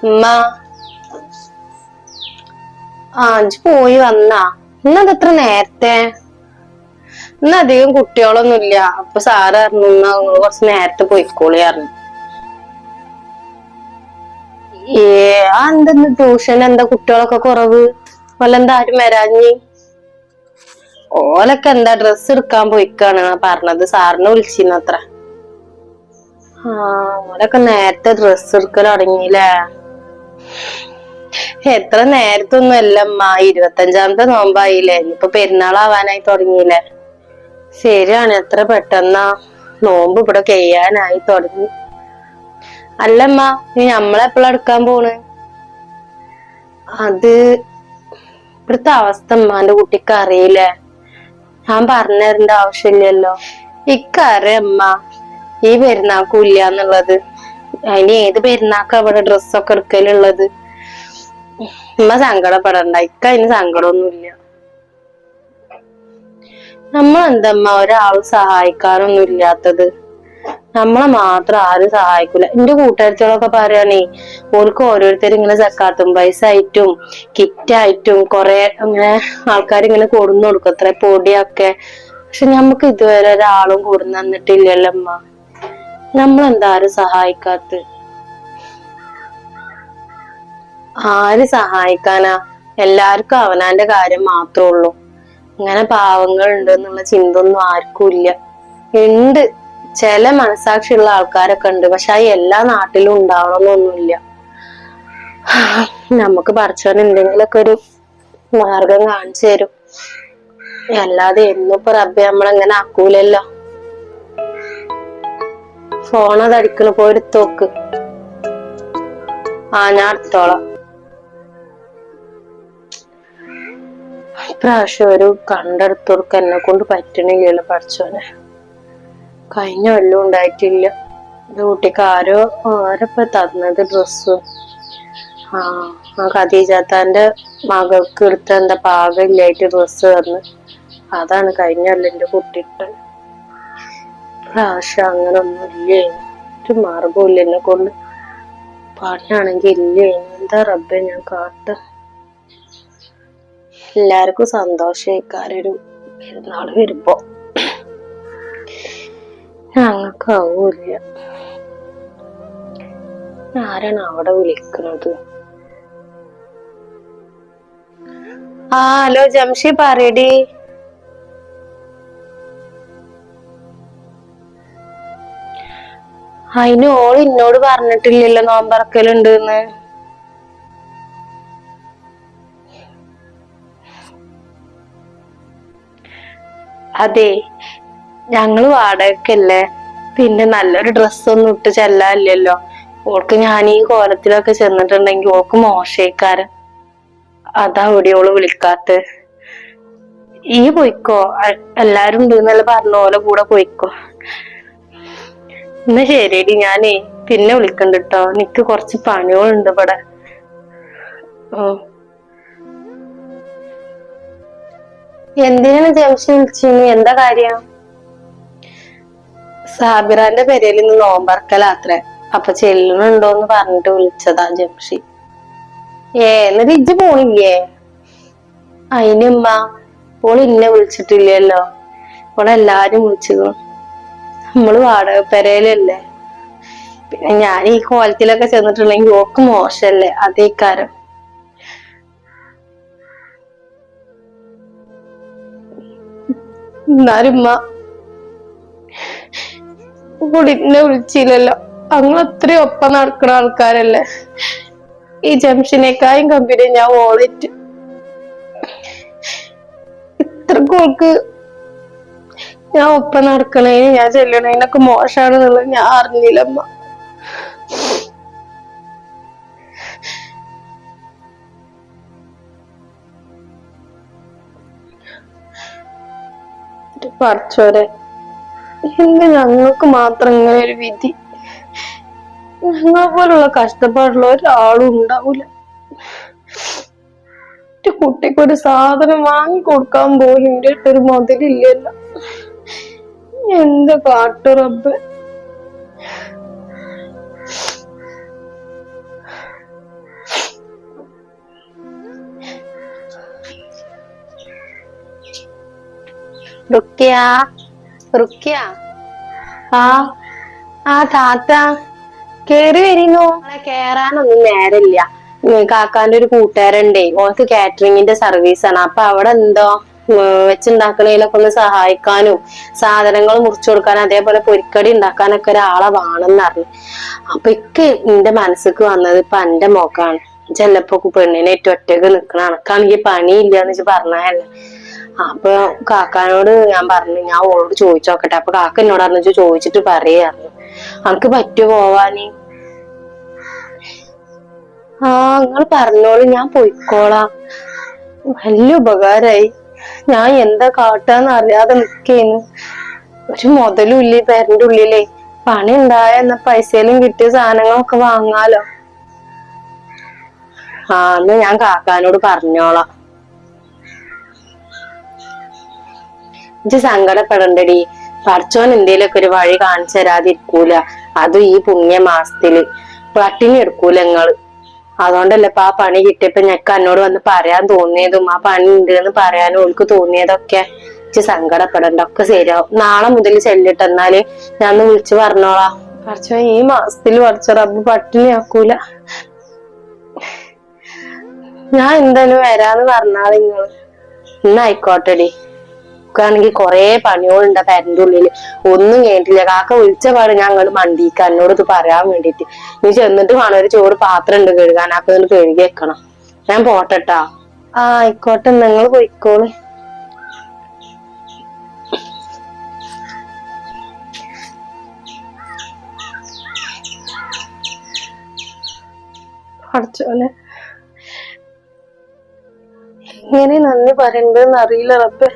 ഉമ്മ ഇജ്ജ് പോയി വന്നാ? ഇന്നതെത്ര നേരത്തെ? ഇന്ന് അധികം കുട്ടികളൊന്നുമില്ല. അപ്പൊ സാറ് പറഞ്ഞു കുറച്ച് നേരത്തെ പോയിക്കോളി പറഞ്ഞു. എന്തെന്ന് ട്യൂഷൻ എന്താ കുട്ടികളൊക്കെ കുറവ്? ഓലെന്താ ആരും വരാഞ്ഞി? ഓലൊക്കെ എന്താ ഡ്രസ്സ് എടുക്കാൻ പോയിക്കാണ് പറഞ്ഞത്. സാറിനെ വിളിച്ചിരുന്നത്ര. ഓലൊക്കെ നേരത്തെ ഡ്രസ്സ് എടുക്കൽ തുടങ്ങിയില്ലേ? എത്ര നേരത്തൊന്നും അല്ലമ്മ. 25ാമത്തെ നോമ്പായില്ലേ? ഇനിയിപ്പൊ പെരുന്നാളാവാനായി തുടങ്ങിയില്ലേ? ശരിയാണ്. എത്ര പെട്ടെന്നാ നോമ്പ് ഇവിടെ കഴിയാനായി തുടങ്ങി. അല്ലമ്മ, നീ നമ്മളെപ്പോഴാ എടുക്കാൻ പോണ്? അത് ഇവിടുത്തെ അവസ്ഥ ഉമ്മാന്റെ കുട്ടിക്ക് അറിയില്ലേ? ഞാൻ പറഞ്ഞു തരേണ്ട ആവശ്യമില്ലല്ലോ. ഇക്കറിയമ്മ ഈ പെരുന്നാക്കും ഇല്ലാന്നുള്ളത്. അതിന് ഏത് പെരുന്നാക്കാ അവിടെ ഡ്രസ്സൊക്കെ എടുക്കലുള്ളത്? ഉമ്മ സങ്കടപ്പെടണ്ട. ഇക്ക അതിന് സങ്കടമൊന്നുമില്ല. നമ്മളെന്തമ്മ ഒരാളും സഹായിക്കാനൊന്നും ഇല്ലാത്തത്? നമ്മളെ മാത്രം ആരും സഹായിക്കൂല. എന്റെ കൂട്ടുകാരികളൊക്കെ പറയാണേ, ഓർക്ക് ഓരോരുത്തരും ഇങ്ങനെ സക്കാത്തും പൈസ ആയിട്ടും കിറ്റായിട്ടും കൊറേ അങ്ങനെ ആൾക്കാരിങ്ങനെ കൊടുന്നു കൊടുക്കും അത്ര പൊടിയൊക്കെ. പക്ഷെ ഞമ്മക്ക് ഇതുവരെ ഒരാളും കൊടുന്നു തന്നിട്ടില്ലല്ലമ്മ. നമ്മളെന്താ ആരും സഹായിക്കാത്ത? ആര് സഹായിക്കാനാ? എല്ലാവർക്കും അവനാന്റെ കാര്യം മാത്രമേ ഉള്ളൂ. ഇങ്ങനെ പാവങ്ങൾ ഉണ്ട് എന്നുള്ള ചിന്ത ഒന്നും ആർക്കും ഇല്ല. ഉണ്ട്, ചില മനസാക്ഷിയുള്ള ആൾക്കാരൊക്കെ ഉണ്ട്. പക്ഷെ അത് എല്ലാ നാട്ടിലും ഉണ്ടാവണമെന്നൊന്നുമില്ല. നമുക്ക് പടച്ചോൻ എന്തെങ്കിലുമൊക്കെ ഒരു മാർഗം കാണിച്ചു തരും. അല്ലാതെ എന്നിപ്പോ റബ്ബെ നമ്മളെങ്ങനെ ആക്കൂലല്ലോ. ഫോണത് അടിക്കണ പോയി എടുത്തോക്ക്. ഞാൻ എടുത്തോളാം. ഇപ്രാവശ്യം ഒരു കണ്ടെടുത്തോർക്ക് എന്നെ കൊണ്ട് പറ്റണില്ലല്ലോ പഠിച്ചോനെ. കഴിഞ്ഞ വല്ലതും ഉണ്ടായിട്ടില്ല. ഇത് കുട്ടിക്ക് ആരൊക്കെ തന്നത് ഡ്രസ്സ്? ഖദീജാത്താന്റെ മകൾക്ക് എടുത്ത എന്താ പാകമില്ലായിട്ട് ഡ്രസ്സ് തന്ന്. അതാണ് കഴിഞ്ഞ വല്ല എന്റെ കുട്ടിട്ട്. പ്രാവശ്യം അങ്ങനെ ഒന്നും ഇല്ലേ? ഒരു മാർഗമില്ല എന്നെ കൊണ്ട്. പണിയാണെങ്കി ഇല്ലേ? എന്താ റബ്ബെ ഞാൻ കാട്ട? എല്ലാവർക്കും സന്തോഷമായിക്കാരൊരു പെരുന്നാള് വരുമ്പോ ഞങ്ങൾക്കാവൂല്ല. ആരാണ് അവിടെ വിളിക്കുന്നത്? ഹലോ ജംഷി, പറയടി. അതിന് ഓള് എന്നോട് പറഞ്ഞിട്ടില്ലല്ലോ നോമ്പറക്കലുണ്ടെന്ന്. അതെ, ഞങ്ങള് വാടകയ്ക്കല്ലേ. പിന്നെ നല്ലൊരു ഡ്രസ്സൊന്നും ഇട്ട് ചെല്ലാനില്ലല്ലോ. ഓൾക്ക് ഞാൻ ഈ കോലത്തിലൊക്കെ ചെന്നിട്ടുണ്ടെങ്കിൽ ഓൾക്ക് മോശക്കാരൻ. അതാ ഓള് വിളിക്കാത്ത. ഈ പോയിക്കോ, എല്ലാരും ഉണ്ടെന്നല്ല പറഞ്ഞ പോലെ കൂടെ പോയിക്കോ. എന്നാ ശരിയടി, ഞാനേ പിന്നെ വിളിക്കണ്ട കേട്ടോ. എനിക്ക് കുറച്ച് പണികളുണ്ട് ഇവിടെ. എന്തിനാണ് ജംഷി വിളിച്ചിന്? എന്താ കാര്യം? സാബിറാന്റെ പെരയിൽ നിന്ന് നോമ്പറക്കലാത്രേ. അപ്പൊ ചെല്ലുന്നുണ്ടോന്ന് പറഞ്ഞിട്ട് വിളിച്ചതാ ജംഷി. എന്നിട്ട് ഇജ്ജ് പോണില്ലേ? അതിനുമ്മ ഓള് ഇന്നെ വിളിച്ചിട്ടില്ലല്ലോ. ഓളെല്ലാരും വിളിച്ചിരുന്നു. നമ്മള് വാടക പെരയിലല്ലേ. പിന്നെ ഞാൻ ഈ കോലത്തിലൊക്കെ ചെന്നിട്ടുണ്ടെങ്കിൽ ഓക്ക് മോശല്ലേ. അതേ കാരം. എന്നാലും ഇന്നെ വിളിച്ചില്ലല്ലോ. അങ്ങ് അത്രയും ഒപ്പം നടക്കുന്ന ആൾക്കാരല്ലേ. ഈ ജംഷിനേക്കായും കമ്പനി ഞാൻ ഓളിറ്റ്. ഇത്രക്ക് ഞാൻ ഒപ്പം നടക്കണേന് ഞാൻ ചെല്ലണേനൊക്കെ മോശമാണെന്നുള്ളത് ഞാൻ അറിഞ്ഞില്ലമ്മ. പടച്ചോനെ, ഇന്ന് ഞങ്ങൾക്ക് മാത്രം ഇങ്ങനെ ഒരു വിധി. ഞങ്ങളെ പോലുള്ള കഷ്ടപ്പാടുള്ള ഒരാളും ഉണ്ടാവൂല. എന്റെ കുട്ടിക്കൊരു സാധനം വാങ്ങി കൊടുക്കാൻ പോലും എന്റെ അടുത്തൊരു മുതലില്ലല്ലോ. എന്താ കാട്ടു റബ്ബേ. റുക്കിയ റുക്കിയ ആ ആ താത്ത കേറി വരുന്നു. കേറാനൊന്നും നേരമില്ല. കാക്കാന്റെ ഒരു കൂട്ടുകാരുണ്ടേ, ഓർക്ക് കാറ്ററിംഗിന്റെ സർവീസാണ്. അപ്പൊ അവിടെ എന്തോ വെച്ചുണ്ടാക്കണേലൊക്കെ ഒന്ന് സഹായിക്കാനും സാധനങ്ങൾ മുറിച്ചു കൊടുക്കാനും അതേപോലെ പൊരിക്കടി ഉണ്ടാക്കാനൊക്കെ ഒരാളെ വേണമെന്ന് പറഞ്ഞു. അപ്പൊ എന്റെ മനസ്സിക്ക് വന്നത് ഇപ്പൊ എന്റെ മോക്കാണ്. ചെലപ്പോ പെണ്ണിനേറ്റ് ഒറ്റക്ക് നിക്കണ കണക്കാണെങ്കിൽ പണിയില്ലാന്ന് വെച്ച് പറഞ്ഞതല്ലേ. അപ്പൊ കാക്കാനോട് ഞാൻ പറഞ്ഞു ഞാൻ ഓളോട് ചോദിച്ചോക്കട്ടെ. അപ്പൊ കാക്ക എന്നോട് പറഞ്ഞു ചോദിച്ചിട്ട് പറയായിരുന്നു. അനക്ക് പറ്റുമോ പോവാന്? ആ നിങ്ങൾ പറഞ്ഞോളൂ, ഞാൻ പൊയ്ക്കോളാം. വലിയ ഉപകാരായി. ഞാൻ എന്താ കാട്ടാന്ന് അറിയാതെ നിക്കേന്നു. ഒരു മുതലും ഇല്ലേ പേരന്റെ ഉള്ളിലേ. പണി ഉണ്ടായ എന്ന പൈസയിലും കിട്ടിയ സാധനങ്ങളൊക്കെ വാങ്ങാലോ. ആ എന്ന് ഞാൻ കാക്കാനോട് പറഞ്ഞോളാം. ഇജ്ജ് സങ്കടപ്പെടണ്ടടി. പഠിച്ചോൻ എന്തേലൊക്കെ ഒരു വഴി കാണിച്ചു തരാതിരിക്കൂല. അതും ഈ പുണ്യ മാസത്തില് പട്ടിണി എടുക്കൂല നിങ്ങള്. അതുകൊണ്ടല്ലേ ഇപ്പൊ ആ പണി കിട്ടിയപ്പോ ഞെക്ക എന്നോട് വന്ന് പറയാൻ തോന്നിയതും ആ പണി ഉണ്ട് എന്ന് പറയാനും ഓൾക്ക് തോന്നിയതൊക്കെ. ഇജ്ജ് സങ്കടപ്പെടണ്ട, ഒക്കെ ശരിയാവും. നാളെ മുതൽ ചെല്ലിട്ട് എന്നാല് ഞാൻ ഒന്ന് വിളിച്ചു പറഞ്ഞോളാം. പഠിച്ചോ ഈ മാസത്തില് പഠിച്ച റബ്ബ് പട്ടിണി ആക്കൂല. ഞാൻ എന്തായാലും വരാന്ന് പറഞ്ഞാള് നിങ്ങള്. ഇന്നായിക്കോട്ടെടി. ണെങ്കിൽ കൊറേ പണികളുണ്ട് പെരന്റെ ഉള്ളില്. ഒന്നും കേട്ടില്ല. കാക്ക വിളിച്ച പാട് ഞാൻ അങ്ങോട്ട് മണ്ടിക്ക എന്നോട് ഇത് പറയാൻ വേണ്ടിട്ട്. നീ ചെന്നിട്ട് വേണം, ഒരു ചോറ് പാത്രം ഉണ്ട് കഴുകാൻ. അപ്പൊ ഒന്ന് കഴുകി വെക്കണം. ഞാൻ പോട്ടെട്ടാ. ആ ആയിക്കോട്ടെ, നിങ്ങൾ പോയിക്കോളി. പഠിച്ചോനെ എങ്ങനെ നന്ദി പറയണ്ടെന്ന് അറിയില്ല റബ്ബേ.